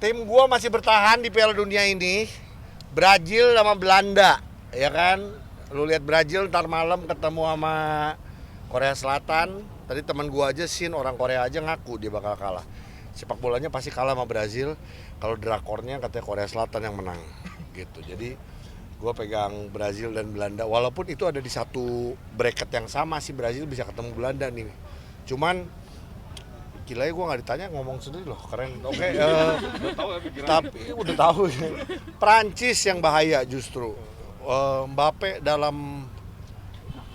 tim gua masih bertahan di Piala Dunia ini. Brazil sama Belanda, ya kan? Lu lihat Brazil ntar malam ketemu sama Korea Selatan. Tadi teman gua aja orang Korea aja ngaku dia bakal kalah. Sepak bolanya pasti kalah sama Brazil. Kalau drakornya katanya Korea Selatan yang menang gitu. Jadi gua pegang Brazil dan Belanda. Walaupun itu ada di satu bracket yang sama sih, Brazil bisa ketemu Belanda nih. Cuman gila ya, gue nggak ditanya, ngomong sendiri loh, keren. Oke, tapi udah tahu ya. Prancis yang bahaya justru. Mbappe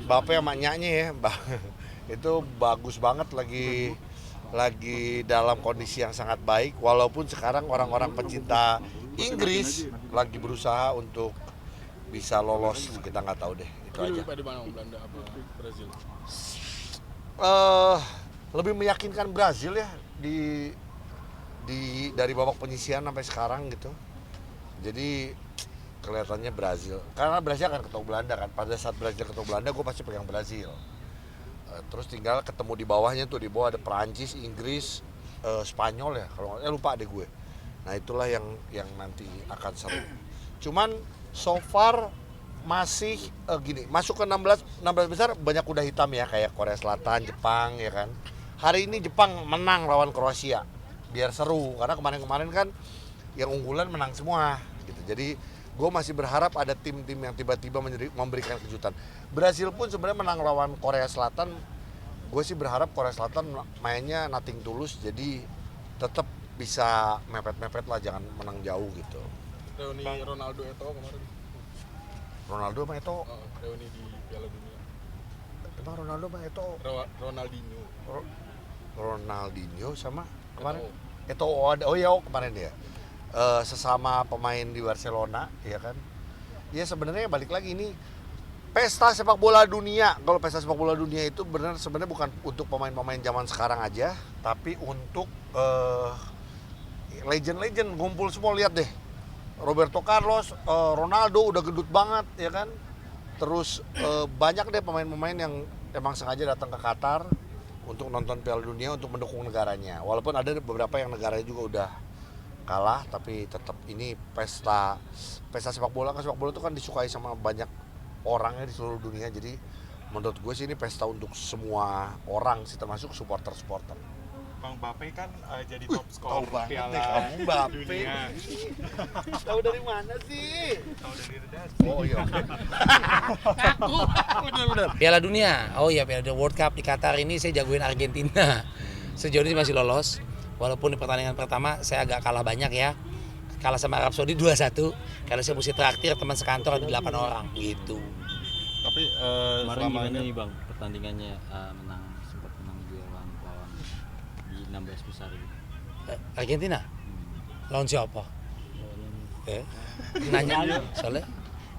sama nyanya ya, itu bagus banget, lagi dalam kondisi yang sangat baik. Walaupun sekarang orang-orang pecinta Inggris lagi berusaha untuk bisa lolos, kita nggak tahu deh. Itu aja. Di mana, Belanda apa Brazil? Lebih meyakinkan Brazil ya dari babak penyisihan sampai sekarang gitu. Jadi kelihatannya Brazil, karena Brazil akan ketemu Belanda kan. Pada saat Brazil ketemu Belanda, gue pasti pegang Brazil. Terus tinggal ketemu di bawahnya tuh, di bawah ada Perancis, Inggris, Spanyol ya. Kalau lupa deh gue. Nah itulah yang nanti akan seru. Cuman so far masih gini, masuk ke 16 besar banyak kuda hitam ya, kayak Korea Selatan, Jepang ya kan. Hari ini Jepang menang lawan Kroasia, biar seru, karena kemarin-kemarin kan yang unggulan menang semua gitu. Jadi gue masih berharap ada tim-tim yang tiba-tiba memberikan kejutan. Brazil pun sebenarnya menang lawan Korea Selatan, gue sih berharap Korea Selatan mainnya nothing tulus, jadi tetap bisa mepet-mepet lah, jangan menang jauh gitu. Reuni Ronaldo Eto'o kemarin. Ronaldo sama Eto'o? Reuni di Piala Dunia. Emang Ronaldo sama Eto'o? Ronaldinho sama kemarin Eto'o. Oh iya, kemarin ya. Sesama pemain di Barcelona, ya kan. Ya sebenarnya balik lagi, ini pesta sepak bola dunia. Kalau pesta sepak bola dunia itu sebenarnya bukan untuk pemain-pemain zaman sekarang aja, tapi untuk legend-legend ngumpul semua. Lihat deh, Roberto Carlos, Ronaldo udah gendut banget ya kan. Terus banyak deh pemain-pemain yang emang sengaja datang ke Qatar untuk nonton Piala Dunia, untuk mendukung negaranya. Walaupun ada beberapa yang negaranya juga udah kalah, tapi tetap ini pesta sepak bola. Sepak bola itu kan disukai sama banyak orangnya di seluruh dunia. Jadi menurut gue sih ini pesta untuk semua orang sih, termasuk supporter-supporter. Bang Mbappe kan jadi top skor Piala Dunia. Tahu dari mana sih? Tahu dari redaksi. Oh iya. Benar. Piala Dunia. Oh iya, Piala Dunia World Cup di Qatar ini saya jagoin Argentina. Sejauh ini masih lolos. Walaupun di pertandingan pertama saya agak kalah banyak ya. Kalah sama Arab Saudi 2-1. Karena saya mesti traktir teman sekantor ada 8 orang gitu. Tapi selama ini Bang, pertandingannya sempat menang juga lawan di 16 besar gitu. Argentina? Lawan siapa? Nanya soalnya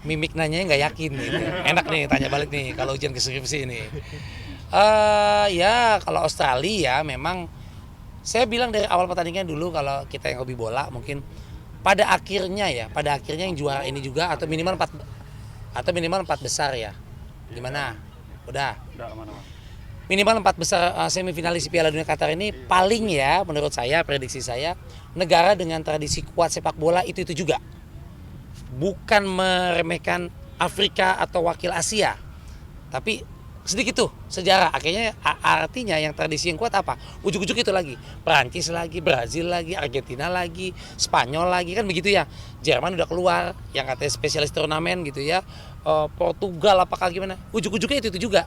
mimik nanyanya nggak yakin gitu. Enak nih tanya balik nih kalau ujian skripsi ini. Ya kalau Australia memang saya bilang dari awal pertandingan dulu, kalau kita yang hobi bola mungkin pada akhirnya yang juara ini juga atau minimal 4 besar ya. Gimana? Udah Mana-mana. Minimal 4 besar semifinalis Piala Dunia Qatar ini paling ya, menurut saya, prediksi saya, negara dengan tradisi kuat sepak bola itu juga. Bukan meremehkan Afrika atau wakil Asia, tapi sedikit tuh sejarah. Akhirnya artinya yang tradisi yang kuat apa? Ujuk-ujuk itu lagi. Perancis lagi, Brazil lagi, Argentina lagi, Spanyol lagi, kan begitu ya. Jerman udah keluar, yang katanya spesialis turnamen gitu ya. Portugal apakah gimana? Ujuk-ujuknya itu juga.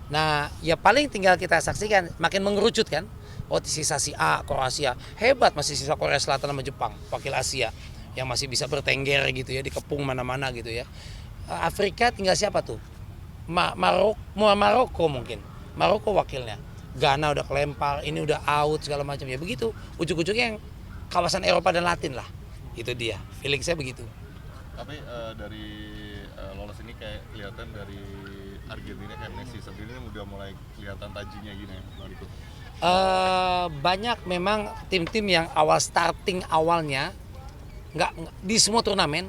Nah, ya paling tinggal kita saksikan, makin mengerucut kan. Oh, sisa si A, Kroasia. Hebat masih sisa Korea Selatan sama Jepang, wakil Asia yang masih bisa bertengger gitu ya, dikepung mana-mana gitu ya. Afrika tinggal siapa tuh? Maroko mungkin. Maroko wakilnya. Ghana udah kelempar, ini udah out segala macam ya. Begitu, ujuk-ujuknya yang kawasan Eropa dan Latin lah. Itu dia, feeling saya begitu. Tapi dari lolos ini kayak kelihatan dari Argentina kayak Messi sendiri udah mulai kelihatan tajinya gini ya, Bang Riko. Banyak memang tim-tim yang starting awalnya nggak di semua turnamen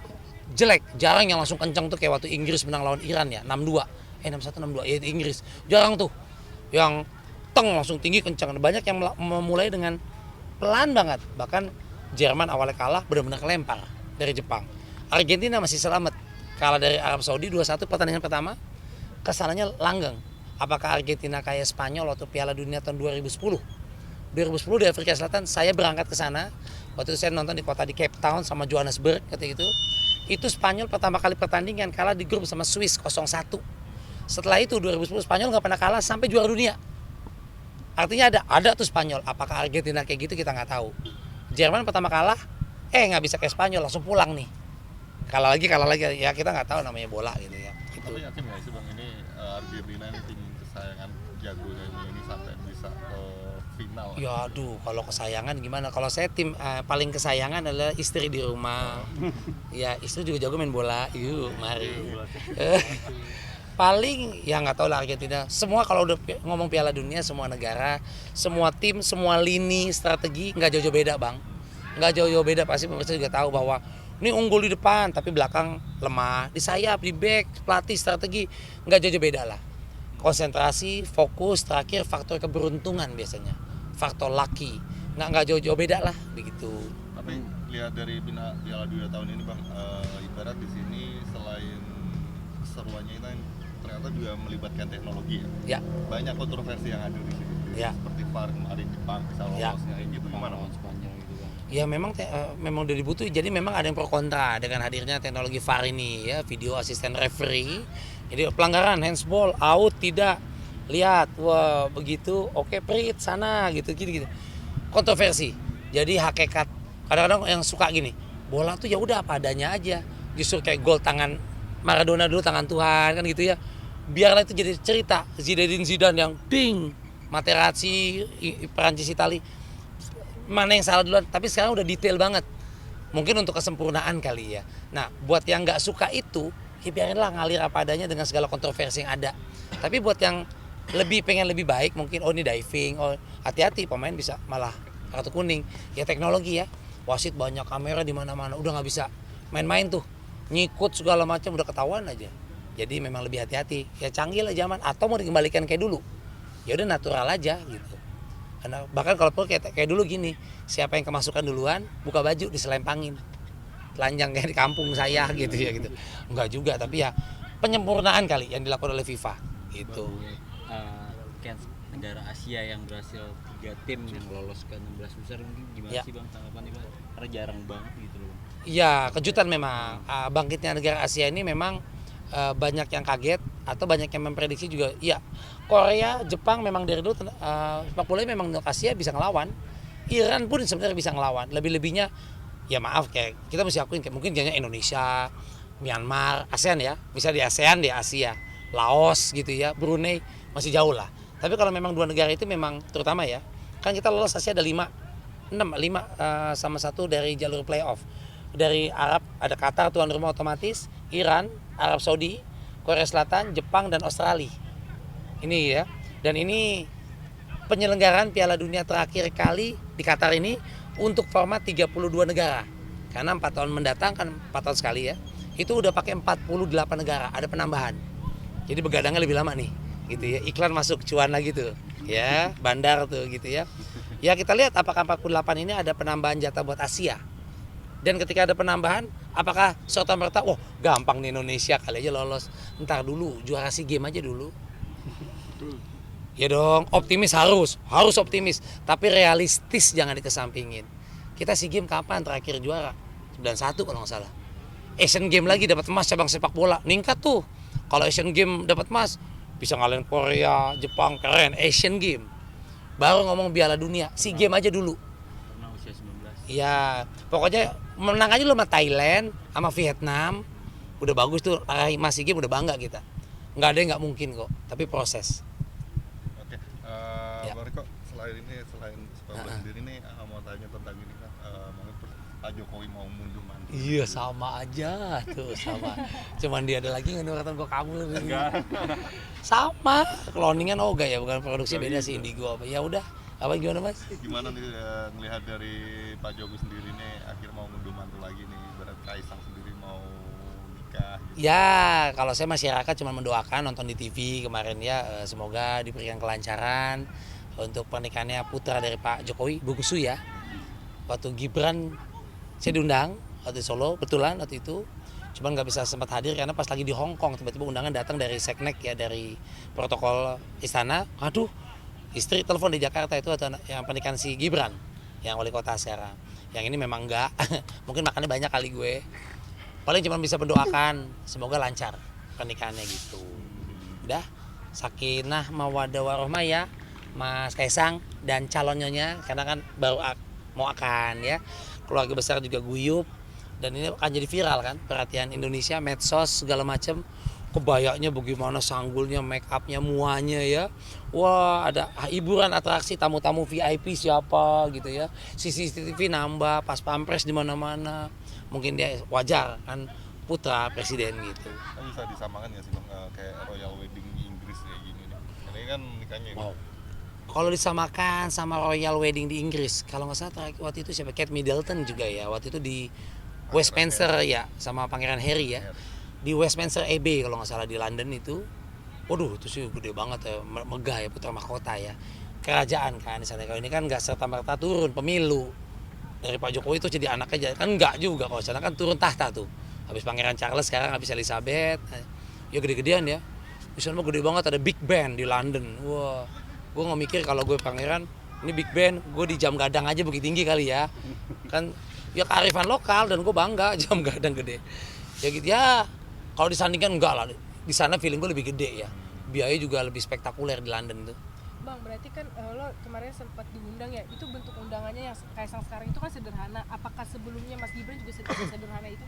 jelek, jarang yang langsung kencang tuh kayak waktu Inggris menang lawan Iran ya 6-2. 6-1 6-2 ya di Inggris. Jarang tuh yang langsung tinggi kencang. Banyak yang memulai dengan pelan banget. Bahkan Jerman awalnya kalah, benar-benar kelempar dari Jepang. Argentina masih selamat, kalah dari Arab Saudi 2-1 pertandingan pertama. Kesananya langgeng. Apakah Argentina kayak Spanyol waktu Piala Dunia tahun 2010? 2010 di Afrika Selatan, saya berangkat ke sana. Waktu itu saya nonton di kota di Cape Town sama Johannesburg ketika itu. Itu Spanyol pertama kali pertandingan kalah di grup sama Swiss 0-1. Setelah itu 2010 Spanyol nggak pernah kalah sampai juara dunia. Artinya ada tuh Spanyol. Apakah Argentina kayak gitu kita nggak tahu. Jerman pertama kalah, nggak bisa kayak Spanyol, langsung pulang nih. Kalah lagi, ya kita nggak tahu namanya bola gitu ya. Gitu. Tapi yakin nggak sih Bang ini Argentina ini tim kesayangan jagonya ini sampai bisa ke final? Ya aduh, kalau kesayangan gimana? Kalau saya tim paling kesayangan adalah istri di rumah. Ya istri juga jago main bola. Yuk, mari. Paling ya nggak tahu lah Argentina. Semua kalau udah ngomong Piala Dunia, semua negara, semua tim, semua lini strategi nggak jauh-jauh beda bang. Nggak jauh-jauh beda, pasti pemirsa juga tahu bahwa ini unggul di depan tapi belakang lemah, di sayap, di back, pelatih strategi nggak jauh-jauh beda lah. Konsentrasi, fokus, terakhir faktor keberuntungan biasanya, faktor lucky, nggak jauh-jauh beda lah begitu. Tapi lihat dari Piala Dunia tahun ini Bang, ibarat di sini selain keseruannya itu ternyata juga melibatkan teknologi ya. Ya. Banyak kontroversi yang ada di sini. Ya. Seperti VAR kemarin Jepang bisa lolosnya kayak gitu gimana Bang? Spanyol gitu kan. Ya memang udah dibutuhin, jadi memang ada yang pro kontra dengan hadirnya teknologi VAR ini ya, video asisten referee. Jadi pelanggaran, handsball, out, tidak, lihat, wah begitu, oke prit sana gitu. Kontroversi. Jadi hakikat kadang-kadang yang suka gini, bola tuh ya udah apa adanya aja. Justru kayak gol tangan Maradona dulu tangan Tuhan kan gitu ya. Biarlah itu jadi cerita. Zinedine Zidane yang ding, Materazzi, Perancis, Itali. Mana yang salah duluan, tapi sekarang udah detail banget. Mungkin untuk kesempurnaan kali ya. Nah, buat yang nggak suka itu, ya biarinlah ngalir apa adanya dengan segala kontroversi yang ada. Tapi buat yang pengen lebih baik, mungkin ini diving, hati-hati pemain bisa malah kartu kuning. Ya teknologi ya, wasit banyak kamera di mana-mana, udah nggak bisa main-main tuh, nyikut segala macam udah ketahuan aja. Jadi memang lebih hati-hati. Ya canggih lah zaman. Atau mau dikembalikan kayak dulu, ya udah natural aja gitu. Karena bahkan kalau kayak dulu gini, siapa yang kemasukan duluan, buka baju diselempangin, telanjang kayak di kampung saya gitu ya gitu. Enggak juga, tapi ya penyempurnaan kali yang dilakukan oleh FIFA gitu. Kan negara Asia yang berhasil 3 tim yang lolos ke 16 besar mungkin gimana Ya. sih Bang tanggapannya Bang? Karena jarang banget gitu loh Bang. Iya, kejutan memang. Bangkitnya negara Asia ini memang banyak yang kaget atau banyak yang memprediksi juga. Iya, Korea, Jepang memang dari dulu sepak bola memang untuk Asia bisa ngelawan. Iran pun sebenarnya bisa ngelawan. Lebih-lebihnya ya maaf kayak kita mesti akuin kayak mungkin kayaknya Indonesia, Myanmar, ASEAN ya. Bisa di ASEAN, di Asia. Laos gitu ya, Brunei masih jauh lah. Tapi kalau memang dua negara itu memang terutama ya, kan kita lolos Asia ada 5 sama 1 dari jalur playoff. Dari Arab ada Qatar tuan rumah otomatis, Iran, Arab Saudi, Korea Selatan, Jepang dan Australia. Ini ya. Dan ini penyelenggaraan Piala Dunia terakhir kali di Qatar ini untuk format 32 negara. Karena 4 tahun mendatang kan 4 tahun sekali ya. Itu udah pakai 48 negara, ada penambahan. Jadi begadangnya lebih lama nih, gitu ya. Iklan masuk cuan lagi tuh. Ya, bandar tuh gitu ya. Ya kita lihat apakah 48 ini ada penambahan jatah buat Asia. Dan ketika ada penambahan, apakah serta-merta, wah gampang nih Indonesia kali aja lolos. Ntar dulu, juara SEA Games aja dulu. Ya dong, optimis harus optimis. Tapi realistis jangan dikesampingin. Kita SEA Games kapan terakhir juara? 91 kalau nggak salah. Asian Games lagi dapat emas cabang sepak bola, ningkat tuh. Kalau Asian Games dapat emas, bisa ngalahin Korea, Jepang, keren. Asian Games. Baru ngomong Piala Dunia, SEA Games aja dulu. Karena usia 19. Ya, pokoknya menang aja lu sama Thailand, sama Vietnam. Udah bagus tuh, masih game udah bangga kita. Nggak ada yang nggak mungkin kok, tapi proses. Oke, Ya. Bang Riko, selain sepak bola sendiri nih, mau tanya tentang ini kan, Pak Jokowi mau mundur mandir. Iya sama aja tuh sama. Cuman dia ada lagi nggak kata gua kamu lebih. Sama, cloningan Oga ya, bukan produksi beda sih Indigo apa. Ya udah, apa gimana Mas? Gimana nih ngelihat dari Pak Jokowi sendiri nih akhir mau mundur mantul lagi nih, berat Kaisang sendiri mau nikah gitu. Ya, kalau saya masyarakat cuma mendoakan nonton di TV kemarin ya, semoga diberikan kelancaran untuk pernikahannya putra dari Pak Jokowi, Bungsu ya. waktu Gibran saya diundang waktu di Solo, betulan waktu itu. Cuman nggak bisa sempat hadir karena pas lagi di Hong Kong tiba-tiba undangan datang dari Seknek ya, dari protokol istana. Aduh, istri telepon di Jakarta itu atau yang pernikahan si Gibran yang wali kota sekarang. Yang ini memang enggak, mungkin makannya banyak kali gue. Paling cuma bisa mendoakan semoga lancar pernikahannya gitu. Udah, sakinah mawaddah warohmah ya Mas Kaisang dan calonnya karena kan baru mau akan ya. Keluarga besar juga guyup. Dan ini akan jadi viral kan, perhatian Indonesia, medsos segala macam. Kebayanya bagaimana, sanggulnya, make upnya, muanya ya. Wah, ada hiburan, atraksi, tamu-tamu VIP siapa gitu ya. CCTV nambah, pas pampres di mana-mana. Mungkin dia wajar kan, putra presiden gitu. Kan bisa disamakan ya sih Bang, kayak royal wedding di Inggris kayak gini nih. Ini kan nikahnya ini. Wow. Kalau disamakan sama royal wedding di Inggris, kalau nggak salah waktu itu siapa, Kate Middleton juga ya, waktu itu di Westminster ya, sama Pangeran Harry ya, di Westminster Abbey kalau nggak salah di London itu. Waduh, itu sih gede banget ya, megah ya, putra mahkota ya, kerajaan kan di sana. Kalau ini kan nggak serta merta turun pemilu dari Pak Jokowi itu jadi anaknya, kan nggak juga, kalau sana kan turun tahta tuh. Habis Pangeran Charles, sekarang habis Elizabeth, ya gede-gedean ya. Di sana mah gede banget, ada Big Ben di London. Wah, gue nggak mikir kalau gue pangeran ini Big Ben, gue di jam gadang aja begitu tinggi kali ya, kan ya kearifan lokal dan gue bangga jam gadang gede. Ya gitu ya. Kalau disandingkan enggak lah. Di sana feeling gue lebih gede ya. Biaya juga lebih spektakuler di London tuh. Bang, berarti kan lo kemarin sempat diundang ya. Itu bentuk undangannya yang Kaisang sekarang itu kan sederhana. Apakah sebelumnya Mas Gibran juga sederhana itu?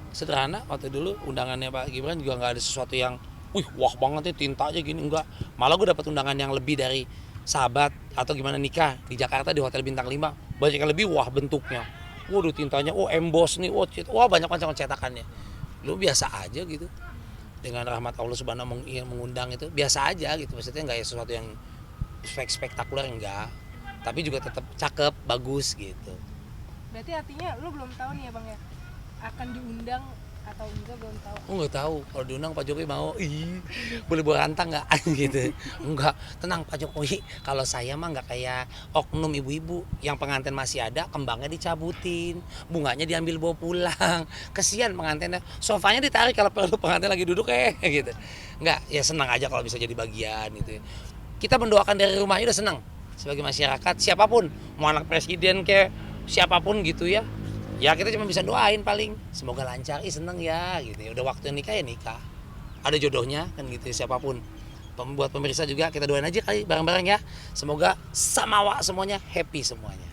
Sederhana. Waktu dulu undangannya Pak Gibran juga nggak ada sesuatu yang wah banget ya, tinta aja gini, enggak. Malah gue dapat undangan yang lebih dari sahabat atau gimana nikah di Jakarta di Hotel Bintang 5. Banyak yang lebih wah bentuknya. Waduh, tintanya, emboss nih, wah banyak macam cetakannya. Lu biasa aja gitu. Dengan rahmat Allah Subhanahu yang mengundang itu biasa aja gitu. Maksudnya nggak ya sesuatu yang spektakuler, enggak. Tapi juga tetap cakep, bagus gitu. Berarti artinya lu belum tahu nih ya Bang ya, akan diundang atau enggak, belum tahu. Oh, nggak tahu. Kalau diundang Pak Jokowi mau, boleh bawa rantang nggak gitu. Enggak, tenang Pak Jokowi. Kalau saya mah nggak kayak oknum ibu-ibu yang pengantin masih ada, kembangnya dicabutin, bunganya diambil bawa pulang. Kesian pengantinnya, sofanya ditarik kalau perlu pengantin lagi duduk gitu. Enggak, ya senang aja kalau bisa jadi bagian gitu. Kita mendoakan dari rumah udah senang sebagai masyarakat, siapapun, mau anak presiden kayak siapapun gitu ya. Ya kita cuma bisa doain paling semoga lancar, seneng ya gitu. Udah waktu nikah ya nikah, ada jodohnya kan gitu, siapapun. Buat pemirsa juga kita doain aja kali bareng-bareng ya, semoga samawa semuanya, happy semuanya.